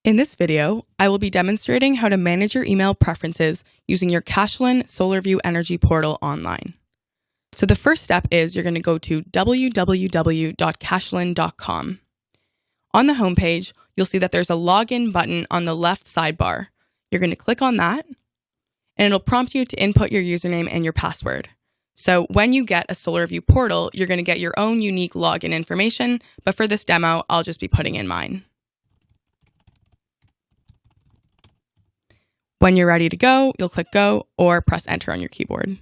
In this video, I will be demonstrating how to manage your email preferences using your Cachelan SolarVu Energy portal online. So the first step is you're going to go to www.cachelan.com. On the homepage, you'll see that there's a login button on the left sidebar. You're going to click on that, and it'll prompt you to input your username and your password. So when you get a SolarVu portal, you're going to get your own unique login information, but for this demo, I'll just be putting in mine. When you're ready to go, you'll click go or press enter on your keyboard.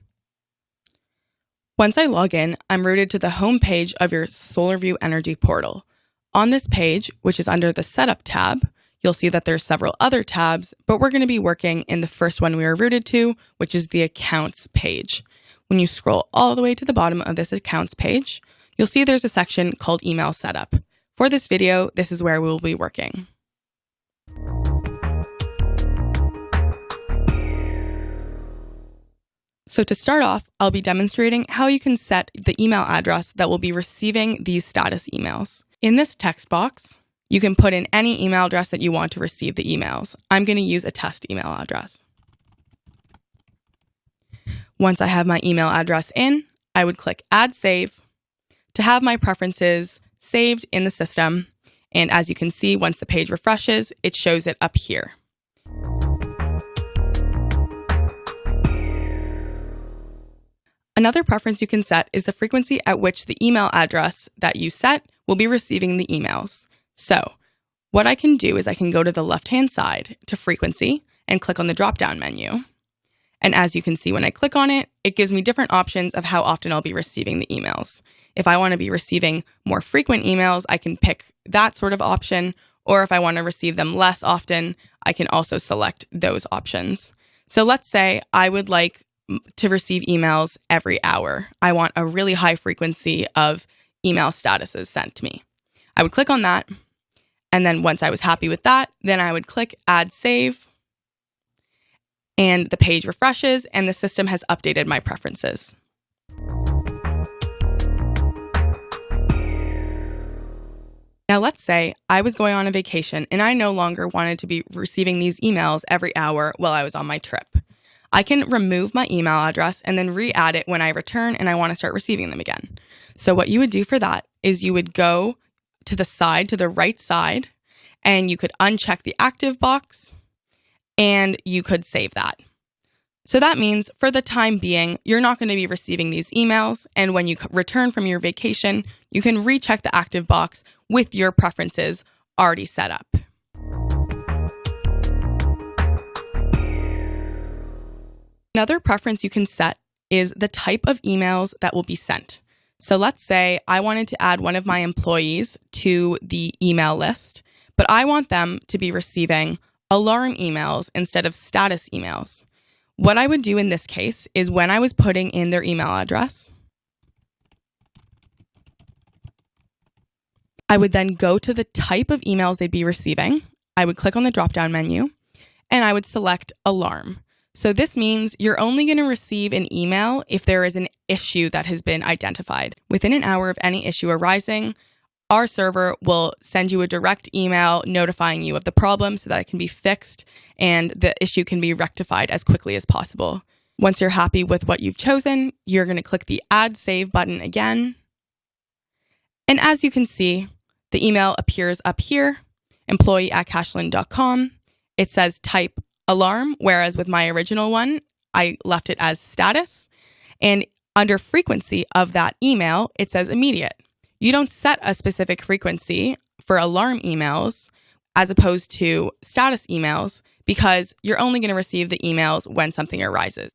Once I log in, I'm routed to the home page of your SolarVu Energy portal. On this page, which is under the Setup tab, you'll see that there's several other tabs, but we're going to be working in the first one we were routed to, which is the Accounts page. When you scroll all the way to the bottom of this Accounts page, you'll see there's a section called Email Setup. For this video, this is where we will be working. So to start off, I'll be demonstrating how you can set the email address that will be receiving these status emails. In this text box, you can put in any email address that you want to receive the emails. I'm going to use a test email address. Once I have my email address in, I would click Add Save to have my preferences saved in the system. And as you can see, once the page refreshes, it shows it up here. Another preference you can set is the frequency at which the email address that you set will be receiving the emails. So what I can do is I can go to the left-hand side to frequency and click on the drop-down menu. And as you can see, when I click on it, it gives me different options of how often I'll be receiving the emails. If I want to be receiving more frequent emails, I can pick that sort of option. Or if I want to receive them less often, I can also select those options. So let's say I would like to receive emails every hour. I want a really high frequency of email statuses sent to me. I would click on that. And then once I was happy with that, then I would click Add Save. And the page refreshes and the system has updated my preferences. Now let's say I was going on a vacation and I no longer wanted to be receiving these emails every hour while I was on my trip. I can remove my email address and then re-add it when I return and I want to start receiving them again. So what you would do for that is you would go to the right side, and you could uncheck the active box and you could save that. So that means for the time being, you're not going to be receiving these emails. And when you return from your vacation, you can recheck the active box with your preferences already set up. Another preference you can set is the type of emails that will be sent. So let's say I wanted to add one of my employees to the email list, but I want them to be receiving alarm emails instead of status emails. What I would do in this case is when I was putting in their email address, I would then go to the type of emails they'd be receiving. I would click on the drop-down menu and I would select alarm. So this means you're only going to receive an email if there is an issue that has been identified. Within an hour of any issue arising, our server will send you a direct email notifying you of the problem so that it can be fixed and the issue can be rectified as quickly as possible. Once you're happy with what you've chosen, you're going to click the Add Save button again. And as you can see, the email appears up here, employee@cachelan.com. It says type alarm, whereas with my original one, I left it as status. And under frequency of that email, it says immediate. You don't set a specific frequency for alarm emails as opposed to status emails because you're only going to receive the emails when something arises.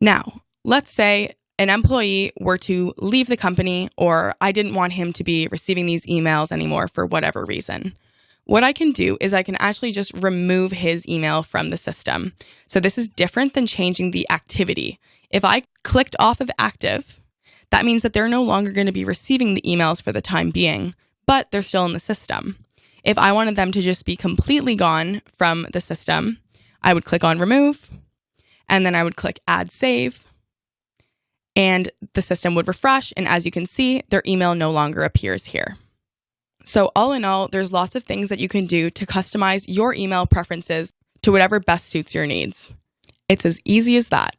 Now, let's say an employee were to leave the company, or I didn't want him to be receiving these emails anymore for whatever reason. What I can do is I can actually just remove his email from the system. So this is different than changing the activity. If I clicked off of active, that means that they're no longer going to be receiving the emails for the time being, but they're still in the system. If I wanted them to just be completely gone from the system, I would click on remove, and then I would click Add Save. and the system would refresh. And as you can see, their email no longer appears here. So all in all, there's lots of things that you can do to customize your email preferences to whatever best suits your needs. It's as easy as that.